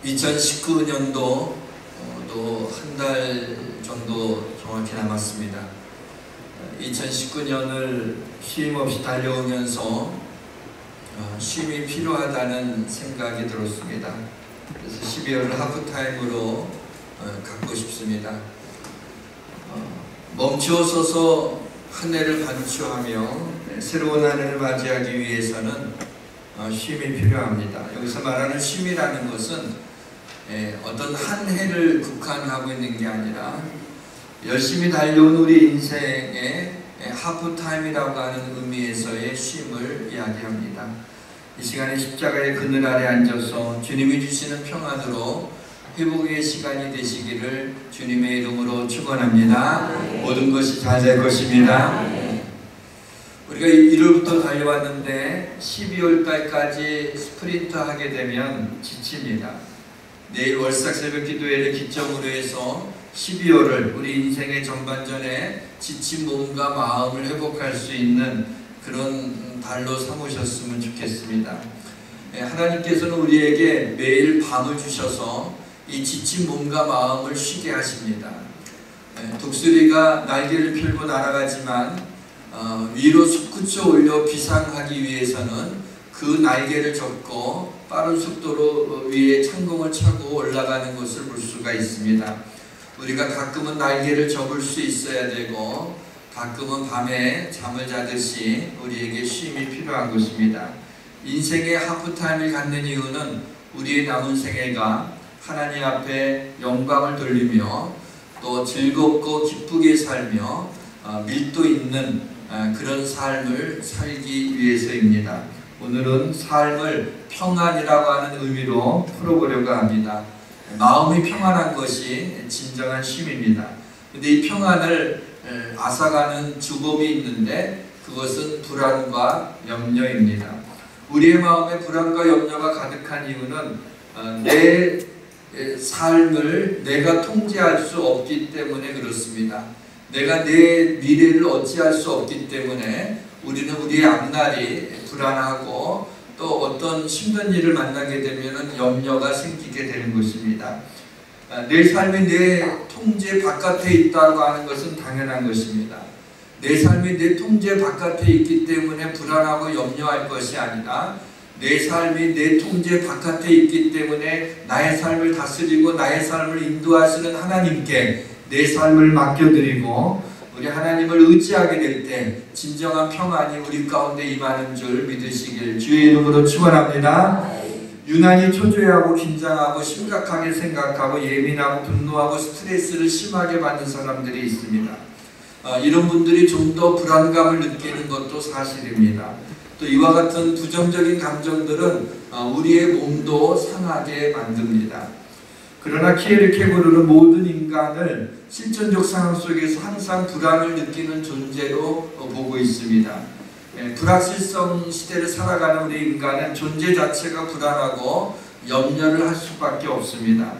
2019년도 또 한 달 정도 정확히 남았습니다. 2019년을 쉼 없이 달려오면서 쉼이 필요하다는 생각이 들었습니다. 그래서 12월을 하프타임으로 갖고 싶습니다. 멈추어서서 한 해를 반추하며 새로운 한 해를 맞이하기 위해서는 쉼이 필요합니다. 여기서 말하는 쉼이라는 것은 어떤 한 해를 국한하고 있는 게 아니라 열심히 달려온 우리 인생의 하프타임이라고 하는 의미에서의 쉼을 이야기합니다. 이 시간에 십자가의 그늘 아래 앉아서 주님이 주시는 평안으로 회복의 시간이 되시기를 주님의 이름으로 축원합니다. 모든 것이 잘 될 것입니다. 우리가 1월부터 달려왔는데 12월 달까지 스프린트 하게 되면 지칩니다. 내일 월삭 새벽 기도회를 기점으로 해서 12월을 우리 인생의 전반전에 지친 몸과 마음을 회복할 수 있는 그런 달로 삼으셨으면 좋겠습니다. 하나님께서는 우리에게 매일 밤을 주셔서 이 지친 몸과 마음을 쉬게 하십니다. 독수리가 날개를 펴고 날아가지만 위로 솟구쳐 올려 비상하기 위해서는 그 날개를 접고 빠른 속도로 위에 창공을 차고 올라가는 것을 볼 수가 있습니다. 우리가 가끔은 날개를 접을 수 있어야 되고 가끔은 밤에 잠을 자듯이 우리에게 쉼이 필요한 것입니다. 인생의 하프타임을 갖는 이유는 우리의 남은 생애가 하나님 앞에 영광을 돌리며 또 즐겁고 기쁘게 살며 밀도 있는 그런 삶을 살기 위해서입니다. 오늘은 삶을 평안이라고 하는 의미로 풀어보려고 합니다. 마음이 평안한 것이 진정한 쉼입니다. 근데 이 평안을 앗아가는 주범이 있는데 그것은 불안과 염려입니다. 우리의 마음에 불안과 염려가 가득한 이유는 내 삶을 내가 통제할 수 없기 때문에 그렇습니다. 내가 내 미래를 어찌할 수 없기 때문에 우리는 우리의 앞날이 불안하고 또 어떤 힘든 일을 만나게 되면 염려가 생기게 되는 것입니다. 내 삶이 내 통제 바깥에 있다고 하는 것은 당연한 것입니다. 내 삶이 내 통제 바깥에 있기 때문에 불안하고 염려할 것이 아니라 내 삶이 내 통제 바깥에 있기 때문에 나의 삶을 다스리고 나의 삶을 인도하시는 하나님께 내 삶을 맡겨드리고 우리 하나님을 의지하게 될 때 진정한 평안이 우리 가운데 임하는 줄 믿으시길 주의 이름으로 축원합니다. 유난히 초조해하고 긴장하고 심각하게 생각하고 예민하고 분노하고 스트레스를 심하게 받는 사람들이 있습니다. 이런 분들이 좀 더 불안감을 느끼는 것도 사실입니다. 또 이와 같은 부정적인 감정들은 우리의 몸도 상하게 만듭니다. 그러나 키에르 케고르는 모든 인간을 실존적 상황 속에서 항상 불안을 느끼는 존재로 보고 있습니다. 불확실성 시대를 살아가는 우리 인간은 존재 자체가 불안하고 염려를 할 수밖에 없습니다.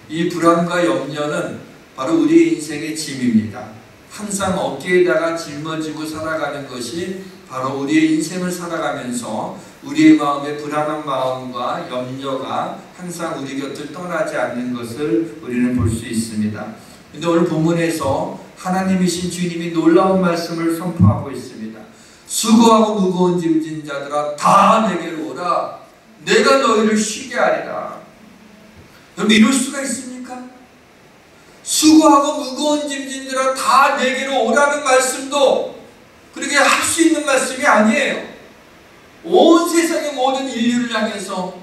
이 불안과 염려는 바로 우리 인생의 짐입니다. 항상 어깨에다가 짊어지고 살아가는 것이 바로 우리의 인생을 살아가면서 우리의 마음에 불안한 마음과 염려가 항상 우리 곁을 떠나지 않는 것을 우리는 볼 수 있습니다. 근데 오늘 본문에서 하나님이신 주님이 놀라운 말씀을 선포하고 있습니다. 수고하고 무거운 짐진 자들아 다 내게로 오라. 내가 너희를 쉬게 하리라. 여러분 이럴 수가 있습니까? 수고하고 무거운 짐진들아 다 내게로 오라는 말씀도 그렇게 할 수 있는 말씀이 아니에요. 온 세상의 모든 인류를 향해서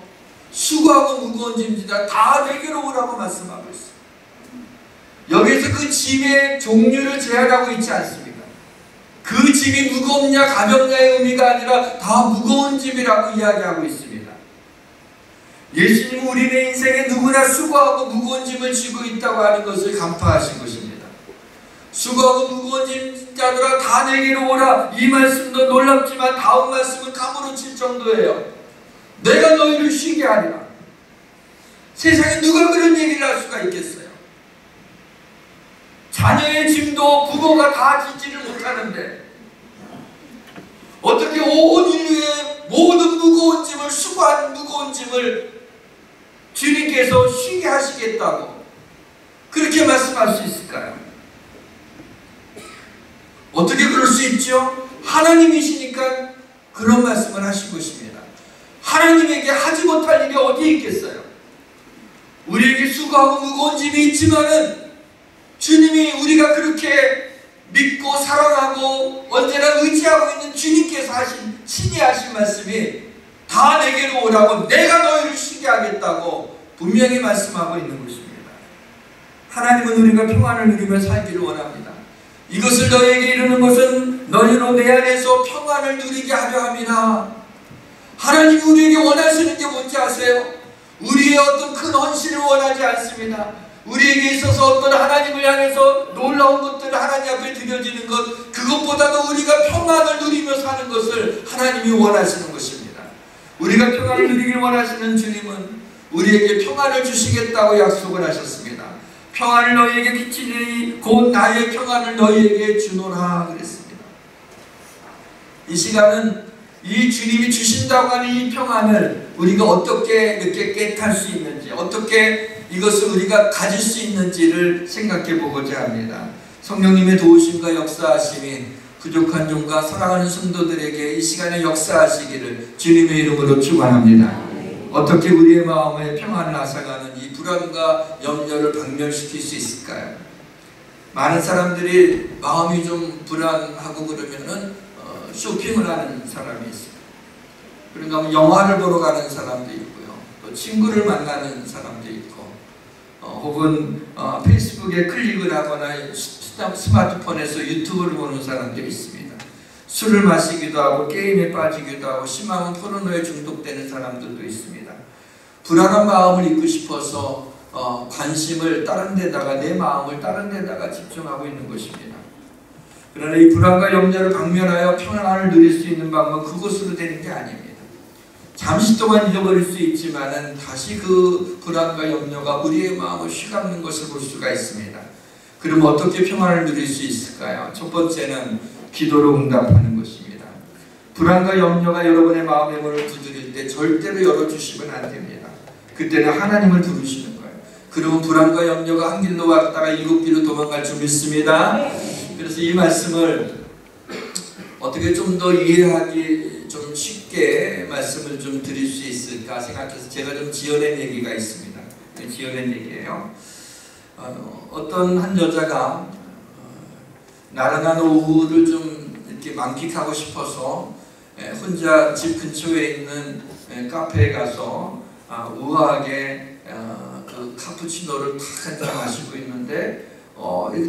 수고하고 무거운 짐지다 다 내게로 오라고 말씀하고 있어요. 여기에서 그 짐의 종류를 제한하고 있지 않습니다. 그 짐이 무겁냐 가볍냐의 의미가 아니라 다 무거운 짐이라고 이야기하고 있습니다. 예수님은 우리의 인생에 누구나 수고하고 무거운 짐을 지고 있다고 하는 것을 간파하신 것입니다. 수고하고 무거운 짐 자들아 다 내게로 오라. 이 말씀도 놀랍지만 다음 말씀은 까무러칠 정도예요. 내가 너희를 쉬게 하리라. 세상에 누가 그런 얘기를 할 수가 있겠어요? 자녀의 짐도 부모가 다 지지를 못하는데 어떻게 온 인류의 모든 무거운 짐을 수고한 무거운 짐을 주님께서 쉬게 하시겠다고 그렇게 말씀할 수 있을까요? 어떻게 그럴 수 있죠? 하나님이시니까 그런 말씀을 하신 것입니다. 하나님에게 하지 못할 일이 어디에 있겠어요? 우리에게 수고하고 무거운 짐이 있지만은 주님이 우리가 그렇게 믿고 사랑하고 언제나 의지하고 있는 주님께서 하신 신이 하신 말씀이 다 내게로 오라고 내가 너희를 쉬게 하겠다고 분명히 말씀하고 있는 것입니다. 하나님은 우리가 평안을 누리며 살기를 원합니다. 이것을 너희에게 이루는 것은 너희로 내 안에서 평안을 누리게 하려 함이라. 하나님이 우리에게 원하시는 게 뭔지 아세요? 우리의 어떤 큰 헌신을 원하지 않습니다. 우리에게 있어서 어떤 하나님을 향해서 놀라운 것들을 하나님 앞에 드려지는 것, 그것보다도 우리가 평안을 누리며 사는 것을 하나님이 원하시는 것입니다. 우리가 평안을 누리길 원하시는 주님은 우리에게 평안을 주시겠다고 약속을 하셨습니다. 평안을 너희에게 끼치니 곧 나의 평안을 너희에게 주노라 그랬습니다. 이 시간은 이 주님이 주신다고 하는 이 평안을 우리가 어떻게 이렇게 깨달을 수 있는지, 어떻게 이것을 우리가 가질 수 있는지를 생각해 보고자 합니다. 성령님의 도우심과 역사하심이 부족한 종과 사랑하는 성도들에게 이 시간에 역사하시기를 주님의 이름으로 축원합니다. 어떻게 우리의 마음에 평안을 앗아가는 이 불안과 염려를 박멸시킬 수 있을까요? 많은 사람들이 마음이 좀 불안하고 그러면은 쇼핑을 하는 사람이 있어요. 그러니까 영화를 보러 가는 사람도 있고요. 또 친구를 만나는 사람도 있고, 혹은 페이스북에 클릭을 하거나 스마트폰에서 유튜브를 보는 사람들이 있습니다. 술을 마시기도 하고 게임에 빠지기도 하고 심하면 포르노에 중독되는 사람들도 있습니다. 불안한 마음을 잊고 싶어서 관심을 다른 데다가, 내 마음을 다른 데다가 집중하고 있는 것입니다. 그러나 이 불안과 염려를 박멸하여 평안을 누릴 수 있는 방법은 그것으로 되는 게 아닙니다. 잠시 동안 잊어버릴 수 있지만은 다시 그 불안과 염려가 우리의 마음을 휘감는 것을 볼 수가 있습니다. 그럼 어떻게 평안을 누릴 수 있을까요? 첫 번째는 기도로 응답하는 것입니다. 불안과 염려가 여러분의 마음의 문을 두드릴 때 절대로 열어주시면 안 됩니다. 그때는 하나님을 부르시는 거예요. 그러면 불안과 염려가 한 길로 왔다가 일곱 길로 도망갈 줄 믿습니다. 그래서 이 말씀을 어떻게 좀 더 이해하기 좀 쉽게 말씀을 좀 드릴 수 있을까 생각해서 제가 좀 지어낸 얘기가 있습니다. 지어낸 얘기예요. 어떤 한 여자가 나른한 오후를 좀 이렇게 만끽하고 싶어서 혼자 집 근처에 있는 카페에 가서 우아하게 그 카푸치노를 탁 한잔 마시고 있는데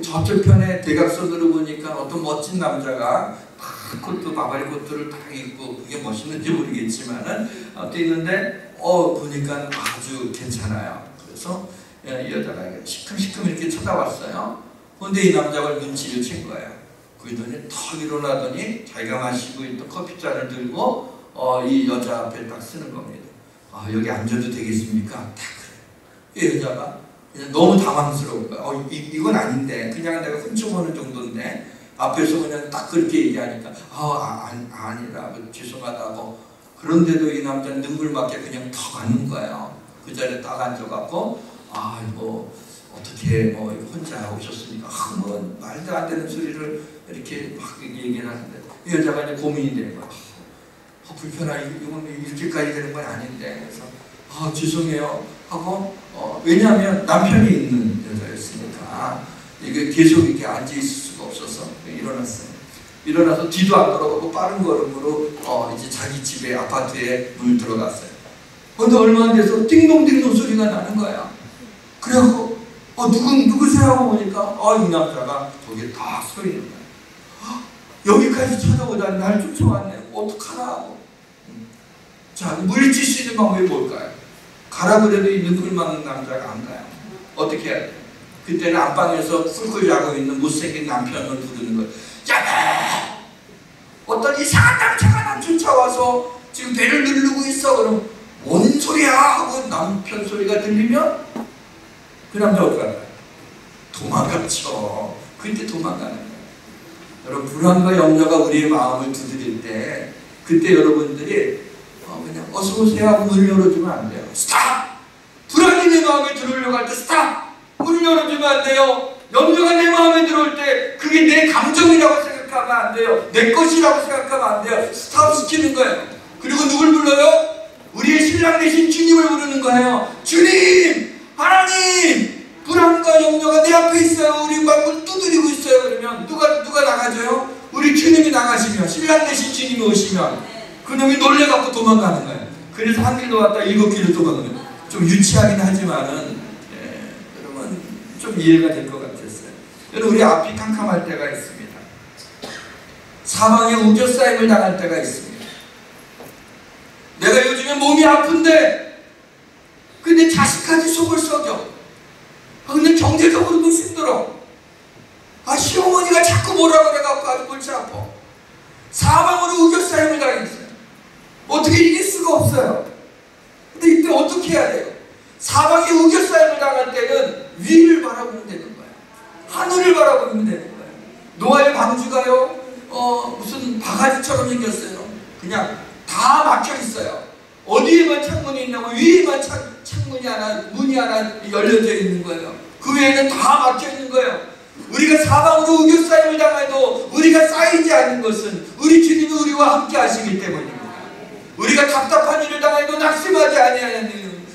저쪽편에 대각선으로 보니까 어떤 멋진 남자가 코트, 바바리 코트를 딱 입고, 그게 멋있는지 모르겠지만은 또 있는데 보니까 아주 괜찮아요. 그래서 이 여자가 시큼시큼 이렇게 쳐다봤어요. 근데 이 남자가 눈치를 챈 거예요. 그러더니 턱 일어나더니 자기가 마시고 있던 커피잔을 들고 이 여자 앞에 딱 쓰는 겁니다. 여기 앉아도 되겠습니까? 딱 그래요. 이 여자가 너무 당황스러운 거야. 이건 아닌데, 그냥 내가 훔쳐보는 정도인데, 앞에서 그냥 딱 그렇게 얘기하니까 아니라 죄송하다고. 그런데도 이 남자는 능글맞게 그냥 턱 앉는 거예요. 그 자리에 딱 앉아갖고 어떻게 혼자 오셨으니까 말도 안 되는 소리를 이렇게 막 얘기를 하는데, 이 여자가 이제 고민이 되는 거야. 불편하게, 이건 이렇게까지 되는 건 아닌데. 그래서 죄송해요 하고, 왜냐하면 남편이 있는 여자였으니까 이게 계속 이렇게 앉아 있을 수가 없어서 일어났어요. 일어나서 뒤도 안 돌아보고 빠른 걸음으로 이제 자기 집에, 아파트에 물 들어갔어요. 그런데 얼마 안 돼서 띵동띵동 소리가 나는 거야. 그래갖고 누구세요 하고 보니까 이 남자가 거기에 딱 서 있는 거야. 여기까지 찾아오다니 날 쫓아왔네. 어떡하나 하고. 자, 물리칠 수 있는 방법이 뭘까요? 가라 그래도 이 눈을 막는 남자가 안 가요. 어떻게 해야 돼요? 그때는 안방에서 쿨쿨 자고 있는 못생긴 남편을 부르는 거예요. 야, 어떤 이상한 남자가 난 쫓아와서 지금 배를 누르고 있어. 그럼 뭔 소리야? 하고 남편 소리가 들리면 그 남자 어떻게 할까요? 도망갔죠. 그때 도망가는 거예요. 여러분, 불안과 염려가 우리의 마음을 두드릴 때 그때 여러분들이 그냥 어서 오세요 하고 문을 열어주면 안 돼요. 스탑! 불안 내 마음에 들어오려고 할 때 스탑! 문을 열어주면 안 돼요. 염려가 내 마음에 들어올 때 그게 내 감정이라고 생각하면 안 돼요. 내 것이라고 생각하면 안 돼요. 스탑 시키는 거예요. 그리고 누굴 불러요? 우리의 신랑 되신 주님을 부르는 거예요. 주님! 하나님! 불안과 염려가 내 앞에 있어요. 우리 막 문 두드리고 있어요. 그러면 누가 나가줘요? 우리 주님이 나가시면, 신랑 되신 주님이 오시면 그놈이 놀래갖고 도망가는 거예요. 그래서 한 길로 왔다 7길로 도망가는 거예요. 좀 유치하긴 하지만은 여러분 좀 이해가 될 것 같았어요. 여러분 우리 앞이 캄캄할 때가 있습니다. 사방에 우겨싸임을 당할 때가 있습니다. 내가 요즘에 몸이 아픈데 근데 자식까지 속을 썩여. 근데 경제적으로도 힘들어. 시어머니가 자꾸 뭐라 그래갖고 아주 골치 아파. 사방으로 우겨싸임을 당했어요. 어떻게 이길 수가 없어요. 근데 이때 어떻게 해야 돼요? 사방에 우겨싸임을 당할 때는 위를 바라보면 되는 거예요. 하늘을 바라보면 되는 거예요. 노아의 방주가요, 무슨 바가지처럼 생겼어요. 그냥 다 막혀 있어요. 어디에만 창문이 있냐면 위에만 창문이 하나, 문이 하나 열려져 있는 거예요. 그 외에는 다 막혀 있는 거예요. 우리가 사방으로 우겨싸임을 당해도 우리가 쌓이지 않는 것은 우리 주님이 우리와 함께 하시기 때문입니다. 우리가 답답한 일을 당해도 낙심하지 아니하는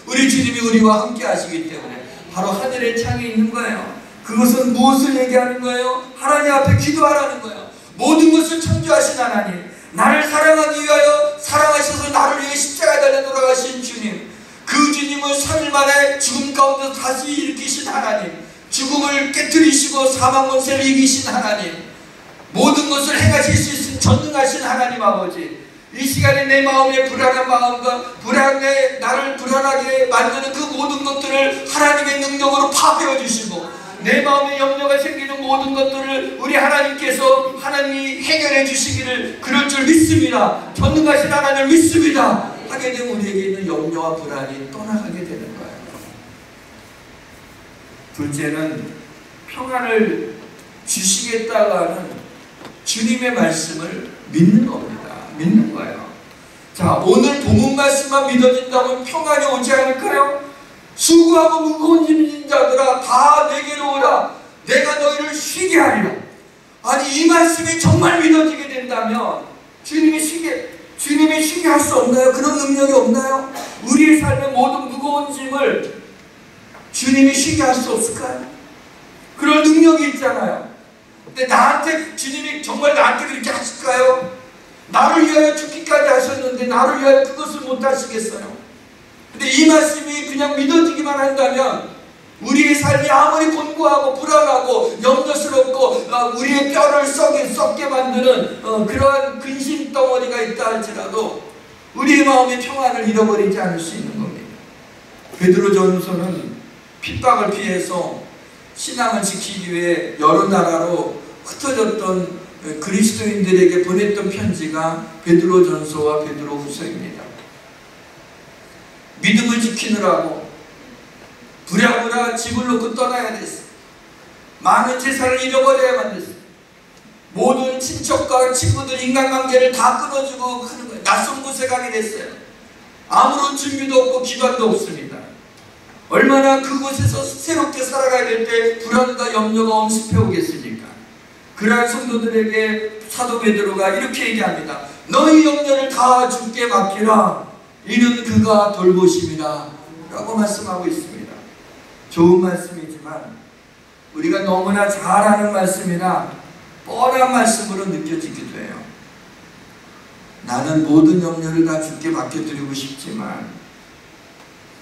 우리 주님이 우리와 함께 하시기 때문에 바로 하늘의 창이 있는 거예요. 그것은 무엇을 얘기하는 거예요? 하나님 앞에 기도하라는 거예요. 모든 것을 창조하신 하나님, 나를 사랑하기 위하여 사랑하셔서 나를 위해 십자가에 달려 돌아가신 주님, 그 주님은 3일 만에 죽음 가운데서 다시 일으키신 하나님, 죽음을 깨뜨리시고 사망 권세를 이기신 하나님, 모든 것을 행하실 수 있는 전능하신 하나님 아버지, 이 시간에 내 마음의 불안한 마음과 나를 불안하게 만드는 그 모든 것들을 하나님의 능력으로 파괴해 주시고, 내 마음에 염려가 생기는 모든 것들을 우리 하나님께서 하나님이 해결해 주시기를 그럴 줄 믿습니다. 전능하신 하나님을 믿습니다. 하게 되면 우리에게 있는 염려와 불안이 떠나가게 되는 거예요. 둘째는 평안을 주시겠다고 하는 주님의 말씀을 믿는 겁니다. 믿는 거예요. 자, 오늘 본문 말씀만 믿어진다면 평안이 오지 않을까요? 수고하고 무거운 짐진 자들아 다 내게로 오라. 내가 너희를 쉬게 하리라. 아니, 이 말씀이 정말 믿어지게 된다면 주님이 쉬게 할 수 없나요? 그런 능력이 없나요? 우리의 삶의 모든 무거운 짐을 주님이 쉬게 할 수 없을까요? 그런 능력이 있잖아요. 근데 주님이 정말 나한테 그렇게 하실까요? 나를 위하여 죽기까지 하셨는데 나를 위하여 그것을 못 하시겠어요? 근데 이 말씀이 그냥 믿어지기만 한다면 우리의 삶이 아무리 곤고하고 불안하고 염려스럽고 우리의 뼈를 썩게 만드는 그러한 근심 덩어리가 있다 할지라도 우리의 마음의 평안을 잃어버리지 않을 수 있는 겁니다. 베드로전서는 핍박을 피해서 신앙을 지키기 위해 여러 나라로 흩어졌던 그리스도인들에게 보냈던 편지가 베드로전서와 베드로후서입니다. 믿음을 지키느라고 부랴부랴 집을 놓고 떠나야 됐어. 많은 재산을 잃어버려야만 됐어. 모든 친척과 친구들 인간관계를 다 끊어주고 하는 거예요. 낯선 곳에 가게 됐어요. 아무런 준비도 없고 기반도 없습니다. 얼마나 그곳에서 새롭게 살아가야 될 때 불안과 염려가 엄습해 오겠습니까? 그러한 성도들에게 사도 베드로가 이렇게 얘기합니다. 너희 염려를 다 주께 맡기라. 이는 그가 돌보심이라 라고 말씀하고 있습니다. 좋은 말씀이지만 우리가 너무나 잘 아는 말씀이나 뻔한 말씀으로 느껴지기도 해요. 나는 모든 염려를 다 주께 맡겨드리고 싶지만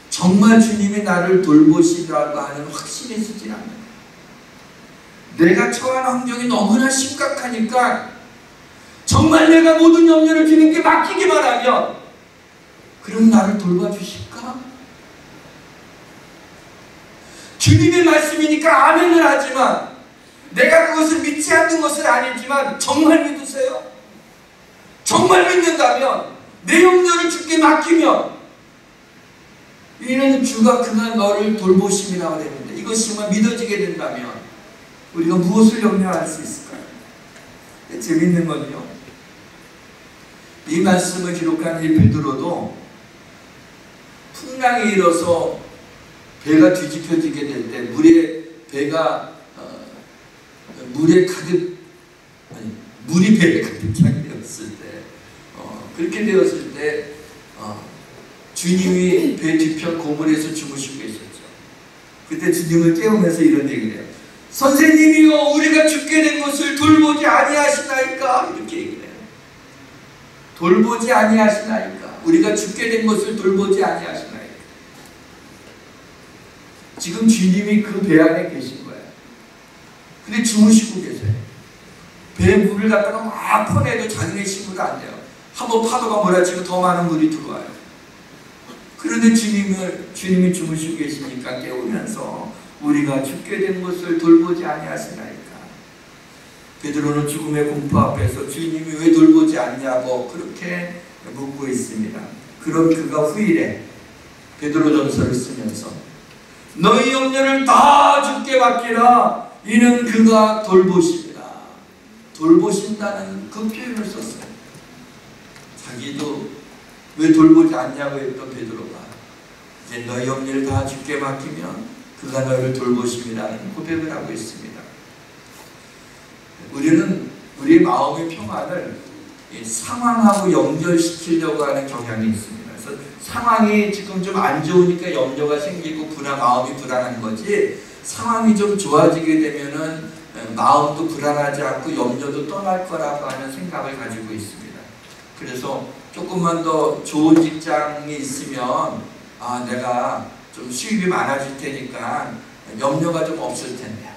정말 주님이 나를 돌보시라고 하는 확신이 있지 않아요. 내가 처한 환경이 너무나 심각하니까 정말 내가 모든 염려를 주님께 맡기기만 하면 그럼 나를 돌봐주실까? 주님의 말씀이니까 아멘을 하지만 내가 그것을 믿지 않는 것은 아니지만 정말 믿으세요? 정말 믿는다면 내 염려를 주께 맡기면 이는 주가 그날 너를 돌보심이라고 되는데 이것이 정말 믿어지게 된다면 우리가 무엇을 염려할 수 있을까요? 재밌는 건요, 이 말씀을 기록한 이 베드로도 풍랑이 일어서 배가 뒤집혀지게 될 때, 배가 물에 가득, 아니, 물이 배에 가득 차게 되었을 때, 그렇게 되었을 때 주님이 배 뒤편 고물에서 주무시고 계셨죠. 그때 주님을 깨우면서 이런 얘기를 해요. 선생님이여, 우리가 죽게 된 것을 돌보지 아니하시나이까? 이렇게 얘기를 해요. 돌보지 아니하시나이까? 우리가 죽게 된 것을 돌보지 아니하시나이까? 지금 주님이 그 배 안에 계신 거예요. 근데 주무시고 계세요. 배에 물을 갖다가 막 퍼내도 자기네 힘으로 안 돼요. 한번 파도가 몰아치고 더 많은 물이 들어와요. 그런데 주님이 주무시고 계시니까 깨우면서 우리가 죽게 된 것을 돌보지 아니하시나이까? 베드로는 죽음의 공포 앞에서 주님이 왜 돌보지 않냐고 그렇게 묻고 있습니다. 그런 그가 후일에 베드로전서를 쓰면서 너희 염려를 다 주께 맡기라. 이는 그가 돌보십니다. 돌보신다는 그 표현을 썼어요. 자기도 왜 돌보지 않냐고 했던 베드로가 이제 너희 염려를 다 주께 맡기면 그가 너희를 돌보십니다라는 고백을 하고 있습니다. 우리는 우리의 마음의 평안을 상황하고 연결시키려고 하는 경향이 있습니다. 그래서 상황이 지금 좀 안 좋으니까 염려가 생기고 마음이 불안한 거지, 상황이 좀 좋아지게 되면은 마음도 불안하지 않고 염려도 떠날 거라고 하는 생각을 가지고 있습니다. 그래서 조금만 더 좋은 직장이 있으면 내가 좀 수입이 많아질 테니까 염려가 좀 없을 텐데,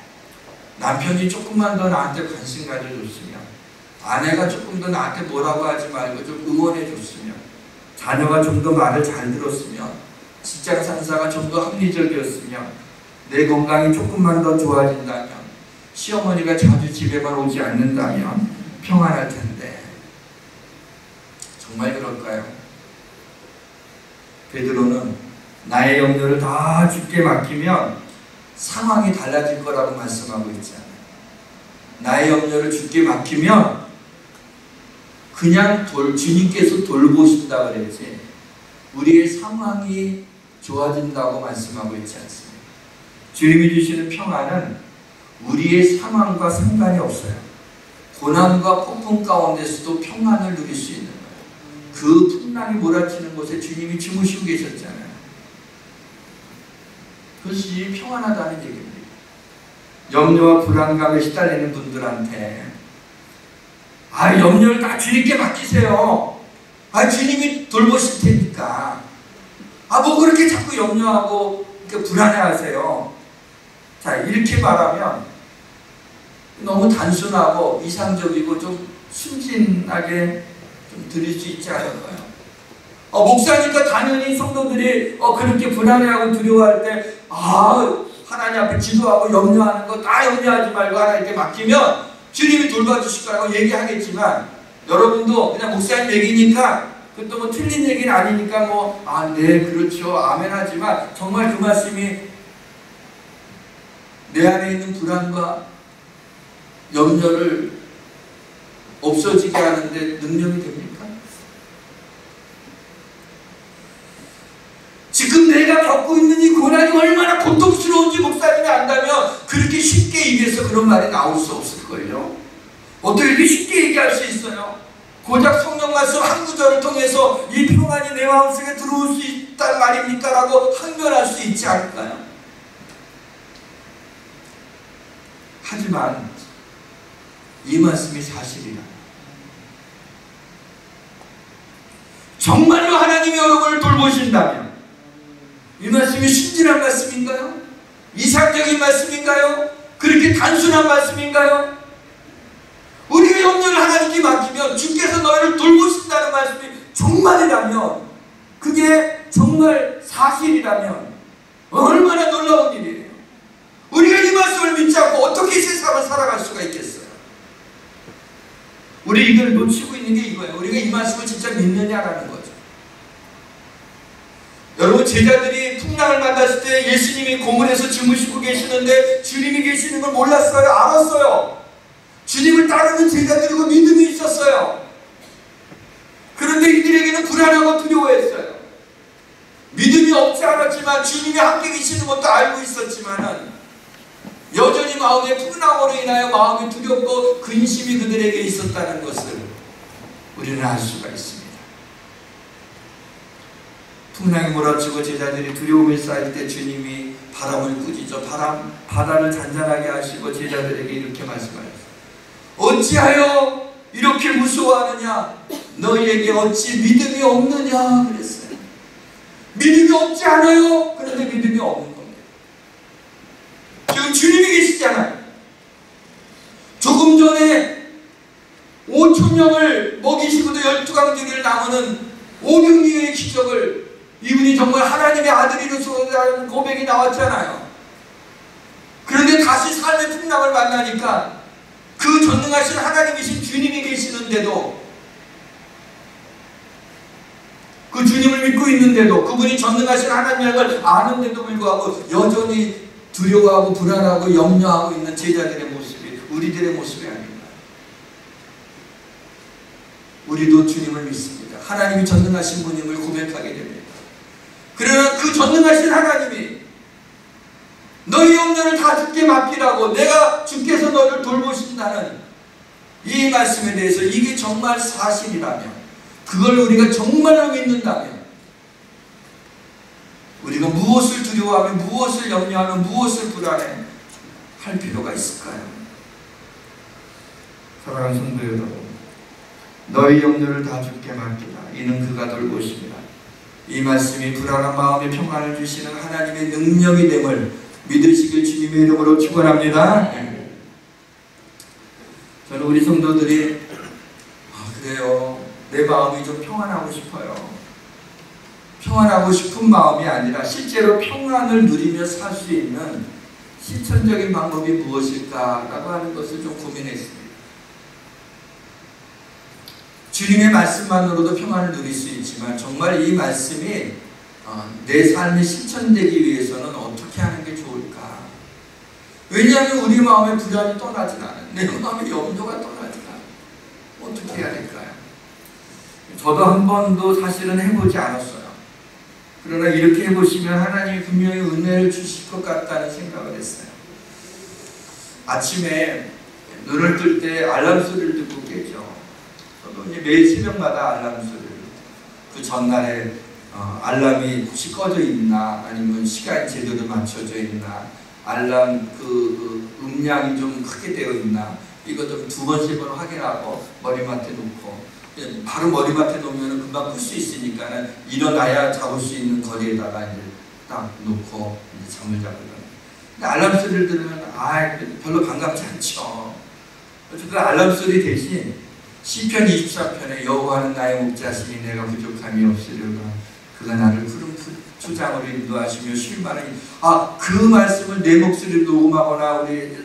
남편이 조금만 더 나한테 관심 가져줬으면, 아내가 조금 더 나한테 뭐라고 하지 말고 좀 응원해줬으면, 자녀가 좀 더 말을 잘 들었으면, 직장 상사가 좀 더 합리적이었으면, 내 건강이 조금만 더 좋아진다면, 시어머니가 자주 집에만 오지 않는다면 평안할 텐데 정말 그럴까요? 베드로는 나의 염려를 다 주께 맡기면 상황이 달라질 거라고 말씀하고 있잖아요. 나의 염려를 주께 맡기면 그냥 주님께서 돌보신다 그랬지 우리의 상황이 좋아진다고 말씀하고 있지 않습니다. 주님이 주시는 평안은 우리의 상황과 상관이 없어요. 고난과 폭풍 가운데서도 평안을 누릴 수 있는 거예요. 그 풍랑이 몰아치는 곳에 주님이 주무시고 계셨잖아요. 그것이 평안하다는 얘기입니다. 염려와 불안감에 시달리는 분들한테 염려를 다 주님께 맡기세요. 주님이 돌보실 테니까. 뭐 그렇게 자꾸 염려하고 이렇게 불안해하세요. 자, 이렇게 말하면 너무 단순하고 이상적이고 좀 순진하게 좀 들릴 수 있지 않을까요? 목사니까 당연히 성도들이 그렇게 불안해하고 두려워할 때 하나님 앞에 기도하고 염려하는 거 다 염려하지 말고 하나님께 맡기면 주님이 돌봐주실 거라고 얘기하겠지만, 여러분도 그냥 목사님 얘기니까 그것도 뭐 틀린 얘기는 아니니까 네 그렇죠 아멘 하지만, 정말 그 말씀이 내 안에 있는 불안과 염려를 없어지게 하는데 능력이 됩니까? 지금 내가 겪고 있는 이 고난이 얼마나 고통스러운지 목사님이 안다면 그렇게 쉽게 입에서 그런 말이 나올 수 없을걸요. 어떻게 이렇게 쉽게 얘기할 수 있어요? 고작 성령 말씀 한 구절을 통해서 이 평안이 내 마음속에 들어올 수 있단 말입니까? 라고 항변할 수 있지 않을까요? 하지만 이 말씀이 사실이라, 정말로 하나님이 여러분을 돌보신다면 이 말씀이 순진한 말씀인가요? 이상적인 말씀인가요? 그렇게 단순한 말씀인가요? 우리가 염려를 하나님께 맡기면 주께서 너희를 돌보신다는 말씀이 정말이라면, 그게 정말 사실이라면 얼마나 놀라운 일이에요. 우리가 이 말씀을 믿지 않고 어떻게 세상을 살아갈 수가 있겠어요? 우리 이걸 놓치고 있는 게 이거예요. 우리가 이 말씀을 진짜 믿느냐라는 거죠. 여러분, 제자들이 풍랑을 만났을 때 예수님이 고문에서 주무시고 계시는데 주님이 계시는 걸 몰랐어요? 알았어요. 주님을 따르는 제자들이고 믿음이 있었어요. 그런데 이들에게는 불안하고 두려워했어요. 믿음이 없지 않았지만 주님이 함께 계시는 것도 알고 있었지만은 여전히 마음의 풍랑으로 인하여 마음이 두렵고 근심이 그들에게 있었다는 것을 우리는 알 수가 있습니다. 풍랑이 몰아치고 제자들이 두려움이 쌓일 때 주님이 바람을 꾸짖어 바다를 잔잔하게 하시고 제자들에게 이렇게 말씀하셨어요. 어찌하여 이렇게 무서워하느냐? 너희에게 어찌 믿음이 없느냐? 그랬어요. 믿음이 없지 않아요? 그런데 믿음이 없는 겁니다. 지금 주님이 계시잖아요. 조금 전에 5,000명을 먹이시고도 12강줄을 나무는 오병이어의 기적을 이분이 정말 하나님의 아들이로서라는 고백이 나왔잖아요. 그런데 다시 삶의 풍랑을 만나니까 그 전능하신 하나님이신 주님이 계시는데도, 그 주님을 믿고 있는데도, 그분이 전능하신 하나님을 아는데도 불구하고 여전히 두려워하고 불안하고 염려하고 있는 제자들의 모습이 우리들의 모습이 아닙니다. 우리도 주님을 믿습니다. 하나님이 전능하신 분임을 고백하게 됩니다. 그러나 그 전능하신 하나님이 너희 염려를 다 주께 맡기라고, 내가 주께서 너를 돌보신다는 이 말씀에 대해서 이게 정말 사실이라면, 그걸 우리가 정말로 믿는다면 우리가 무엇을 두려워하며 무엇을 염려하며 무엇을 불안해 할 필요가 있을까요? 사랑하는 성도 여러분, 너희 염려를 다 주께 맡기라. 이는 그가 돌보십니다. 이 말씀이 불안한 마음에 평안을 주시는 하나님의 능력이 됨을 믿으시길 주님의 이름으로 축원합니다. 저는 우리 성도들이 그래요, 내 마음이 좀 평안하고 싶어요. 평안하고 싶은 마음이 아니라 실제로 평안을 누리며 살 수 있는 실천적인 방법이 무엇일까라고 하는 것을 좀 고민했습니다. 주님의 말씀만으로도 평안을 누릴 수 있지만 정말 이 말씀이 내 삶에 실천되기 위해서는 어떻게 하는 게 좋을까? 왜냐하면 우리 마음의 불안이 떠나진 않아요. 내 마음의 염려가 떠나진 않아요. 어떻게 해야 될까요? 저도 한 번도 사실은 해보지 않았어요. 그러나 이렇게 해보시면 하나님이 분명히 은혜를 주실 것 같다는 생각을 했어요. 아침에 눈을 뜰 때 알람 소리를 듣고 깨죠. 저도 이제 매일 새벽마다 알람 소리를, 그 전날에 알람이 혹시 꺼져 있나, 아니면 시간이 제대로 맞춰져 있나, 알람 그 음량이 좀 크게 되어 있나, 이거 좀 2번, 3번 확인하고 머리맡에 놓고, 바로 머리맡에 놓으면 금방 끌 수 있으니까 일어나야 잡을 수 있는 거리에다가 이제 딱 놓고 이제 잠을 자거든요. 근데 알람 소리를 들으면 별로 반갑지 않죠. 어쨌든 알람 소리 대신 시편 24편에 여호와는 나의 목자시니 내가 부족함이 없으려나, 그가 나를 푸른 초장으로 인도하시며 쉴만한, 그 말씀을 내 목소리로 녹음하거나 우리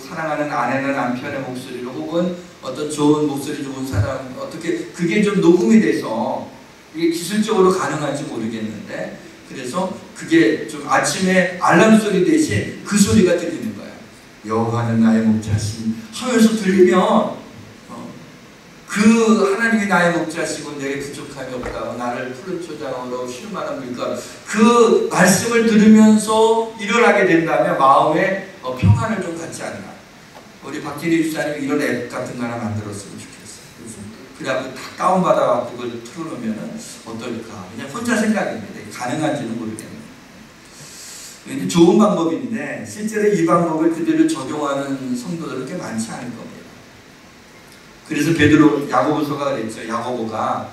사랑하는 아내나 남편의 목소리로, 혹은 어떤 좋은 목소리 좋은 사람, 어떻게 그게 좀 녹음이 돼서 이게 기술적으로 가능한지 모르겠는데, 그래서 그게 좀 아침에 알람 소리 대신 그 소리가 들리는 거예요. 여호와는 나의 목자시니 하면서 들리면 그 하나님이 나의 목자시고 내게 부족함이 없다, 나를 푸른 초장으로 쉴만한 물가, 그 말씀을 들으면서 일어나게 된다면 마음에 평안을 좀 갖지 않나. 우리 박진희 집사님이 이런 앱 같은 거 하나 만들었으면 좋겠어요. 그래갖고 다 다운받아갖고 그걸 틀어놓으면 어떨까. 그냥 혼자 생각입니다. 가능한지는 모르겠네요. 근데 좋은 방법인데 실제로 이 방법을 그대로 적용하는 성도들은 그렇게 많지 않을 겁니다. 그래서 베드로, 야고보서가 그랬죠. 야고보가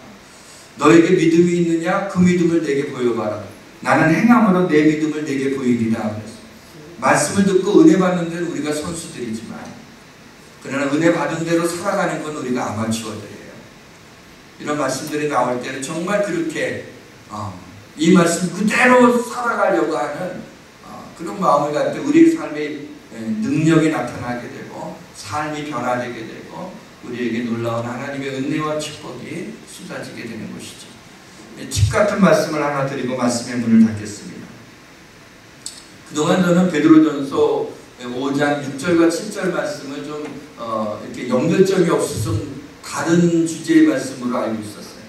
너에게 믿음이 있느냐? 그 믿음을 내게 보여봐라. 나는 행함으로 내 믿음을 내게 보이리라. 그랬어요. 말씀을 듣고 은혜 받는 데는 우리가 선수들이지만, 그러나 은혜 받은 대로 살아가는 건 우리가 아마추어들이에요. 이런 말씀들이 나올 때는 정말 그렇게 이 말씀 그대로 살아가려고 하는 그런 마음을 갖을 때 우리의 삶에 능력이 나타나게 되고 삶이 변화되게 되고 우리에게 놀라운 하나님의 은혜와 축복이 쏟아지게 되는 것이죠. 팁 같은 말씀을 하나 드리고 말씀의 문을 닫겠습니다. 그동안 저는 베드로전서 5장 6절과 7절 말씀을 좀 이렇게 연결점이 없어서 다른 주제의 말씀으로 알고 있었어요.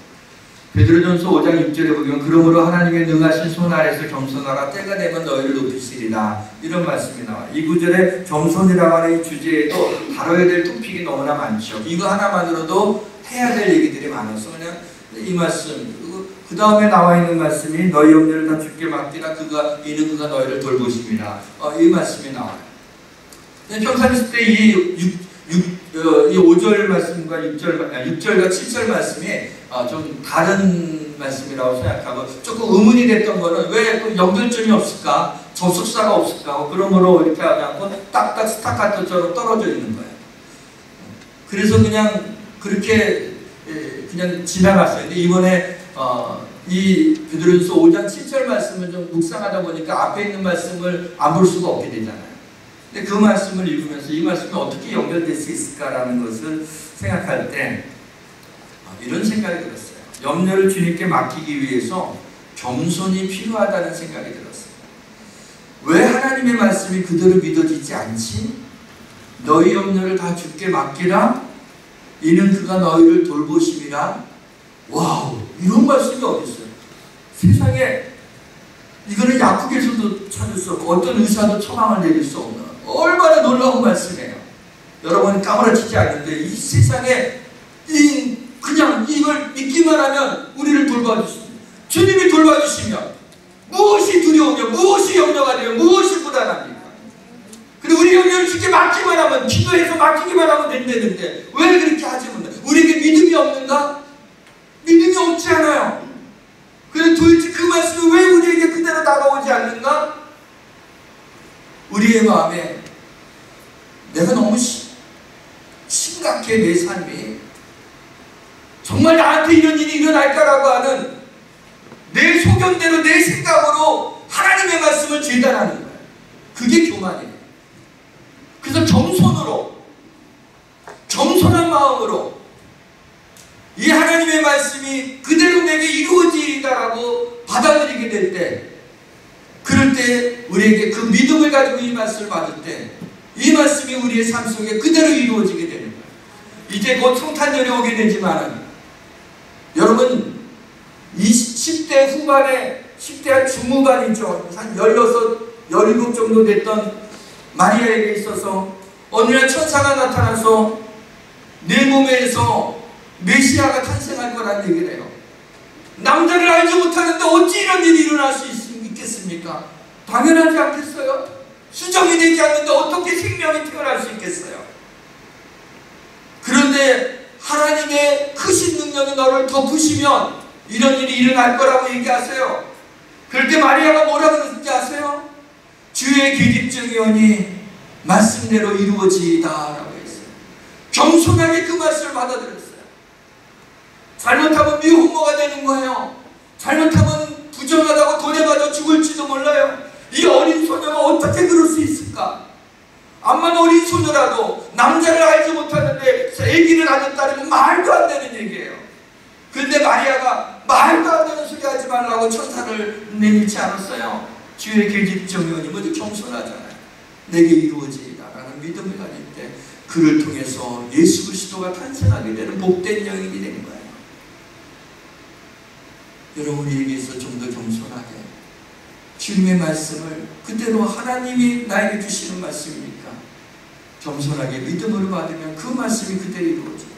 베드로전서 5장 6절에 보면 그러므로 하나님의 능하신 손 아래서 겸손하라 때가 되면 너희를 높이시리라 이런 말씀이 나와요. 이 구절에 겸손이라고 하는 이 주제에도 다뤄야 될 토픽이 너무나 많죠. 이거 하나만으로도 해야 될 얘기들이 많아서 그냥 이 말씀 그리고 그 다음에 나와 있는 말씀이 너희 염려를 다 주께 맡기라 이는 그가 너희를 돌보십니다. 이 말씀이 나와요. 평상 있을 때 이 5절 말씀과 6절과 7절 말씀이 좀 다른 말씀이라고 생각하고 조금 의문이 됐던 거는 왜 연결점이 없을까? 접속사가 없을까? 그러므로 이렇게 하지 않고 딱딱 스타카토처럼 떨어져 있는 거예요. 그래서 그냥 그렇게 그냥 지나갔어요. 근데 이번에 이 베드로전서 5장 7절 말씀을 좀 묵상하다 보니까 앞에 있는 말씀을 안 볼 수가 없게 되잖아요. 근데 그 말씀을 읽으면서 이 말씀이 어떻게 연결될 수 있을까라는 것을 생각할 때 이런 생각이 들었어요. 염려를 주님께 맡기기 위해서 겸손이 필요하다는 생각이 들었어요. 왜 하나님의 말씀이 그대로 믿어지지 않지? 너희 염려를 다 주께 맡기라 이는 그가 너희를 돌보심이라. 와우, 이런 말씀이 어디 있어요? 세상에 이거는 약국에서도 찾을 수 없고 어떤 의사도 처방을 내릴 수 없는 얼마나 놀라운 말씀이에요. 여러분 까무러치지 않는데 이 세상에 그냥 이걸 믿기만 하면 우리를 돌봐주십니다. 주님이 돌봐주시면 무엇이 두려우며 무엇이 염려가 되며 무엇이 불안합니까? 그리고 우리 염려를 주께 맡기만 하면 기도해서 맡기기만 하면 된다는데 왜 그렇게 하지 못해? 우리에게 믿음이 없는가? 믿음이 없지 않아요. 그래서 도대체 그 말씀이 왜 우리에게 그대로 다가오지 않는가? 우리의 마음에 내가 너무 심각해 내 삶이 정말 나한테 이런 일이 일어날까라고 하는 내 소견대로 내 생각으로 하나님의 말씀을 재단하는 거예요. 그게 교만이에요. 그래서 겸손한 마음으로 이 하나님의 말씀이 그대로 내게 이루어지리다라고 받아들이게 될 때 그럴 때 우리에게 그 믿음을 가지고 이 말씀을 받을 때 이 말씀이 우리의 삶 속에 그대로 이루어지게 되는 거예요. 이제 곧 성탄절이 오게 되지만은 여러분 10대 후반에 10대 중후반이죠. 한 16, 17 정도 됐던 마리아에게 있어서 어느 날 천사가 나타나서 내 몸에서 메시아가 탄생할 거라는 얘기를 해요. 남자를 알지 못하는데 어찌 이런 일이 일어날 수 있겠습니까? 당연하지 않겠어요? 수정이 되지 않는데 어떻게 생명이 태어날 수 있겠어요? 그런데 하나님의 크신 능력이 너를 덮으시면 이런 일이 일어날 거라고 얘기하세요. 그럴 때 마리아가 뭐라고 그러는지 아세요? 주의 계집종이 오니 말씀대로 이루어지이다라고 했어요. 겸손하게 그 말씀을 받아들였어요. 잘못하면 미혼모가 되는 거예요. 잘못하면 부정하다고 돈에 맞아 죽을지도 몰라요. 이 어린 소녀가 어떻게 그럴 수 있을까? 암만 어린 소녀라도 남자를 알지 못하는데 아기를 낳았다는 건 말도 안 되는 얘기예요. 그런데 마리아가 말도 안 되는 소리 하지 말라고 천사를 내밀지 않았어요. 주의 계집종이 오니 모두 겸손하잖아요. 내게 이루어지리라 라는 믿음을 가질 때 그를 통해서 예수 그리스도가 탄생하게 되는 복된 여인이 되는 거예요. 여러분에게서 좀 더 겸손하게 주님의 말씀을 그대로 하나님이 나에게 주시는 말씀이니까 겸손하게 믿음으로 받으면 그 말씀이 그대로 이루어져요.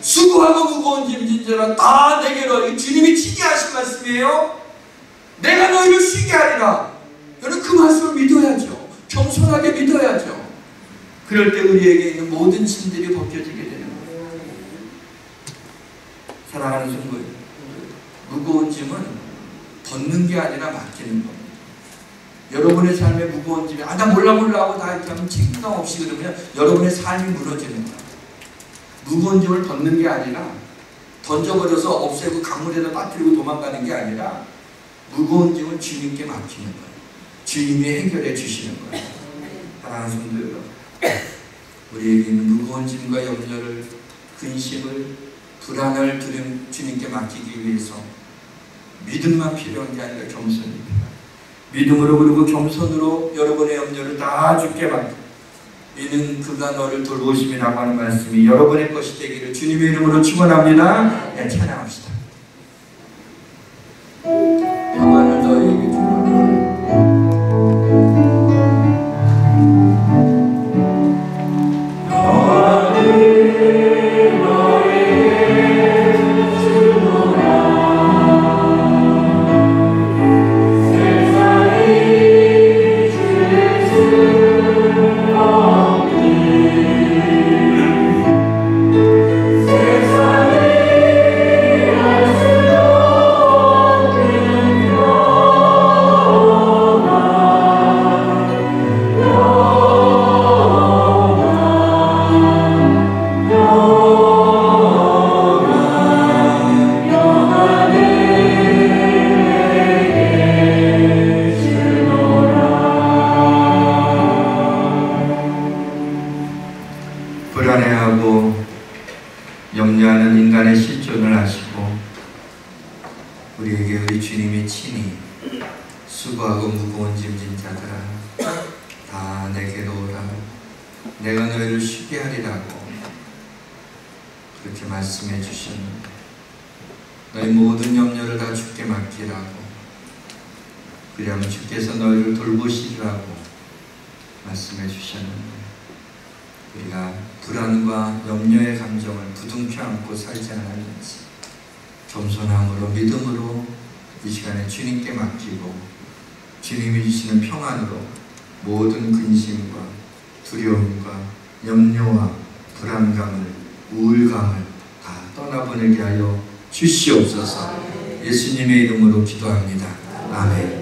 수고하고 무거운 짐 진 자라 다 내게로. 주님이 치게 하신 말씀이에요. 내가 너희를 쉬게 하리라. 여러분 그 말씀을 믿어야죠. 겸손하게 믿어야죠. 그럴 때 우리에게 있는 모든 짐들이 벗겨지게 되는 거예요. 사랑하는 성도, 무거운 짐은 벗는 게 아니라 맡기는 겁니다. 여러분의 삶에 무거운 짐이 나 몰라 하고 다 이렇게 하면 책임감 없이 그러면 여러분의 삶이 무너지는 거예요. 무거운 짐을 벗는 게 아니라 던져버려서 없애고 강물에다 빠뜨리고 도망가는 게 아니라 무거운 짐을 주님께 맡기는 거예요. 주님이 해결해 주시는 거예요. 사랑하는 성도 여러분, 우리에게 있는 무거운 짐과 염려를, 근심을, 불안을 주님께 맡기기 위해서 믿음만 필요한 게 아니라 겸손입니다. 믿음으로 그리고 겸손으로 여러분의 염려를 다 주께 맡겨 이는 그가 너를 돌보심이라고 하는 말씀이 여러분의 것이 되기를 주님의 이름으로 축원합니다. 찬양합시다. 염려하는 인간의 실존을 아시고 우리에게 우리 주님이 친히 수고하고 무거운 짐진 자들아 다 내게로 오라 내가 너희를 쉬게 하리라고 그렇게 말씀해 주셨는데 너희 모든 염려를 다 주께 맡기라고 그리하면 주께서 너희를 돌보시리라고 말씀해 주셨는데 우리가 불안과 염려의 감정을 부둥켜 안고 살지 않았는지 겸손함으로 믿음으로 이 시간에 주님께 맡기고 주님이 주시는 평안으로 모든 근심과 두려움과 염려와 불안감을 우울감을 다 떠나보내게 하여 주시옵소서. 예수님의 이름으로 기도합니다. 아멘.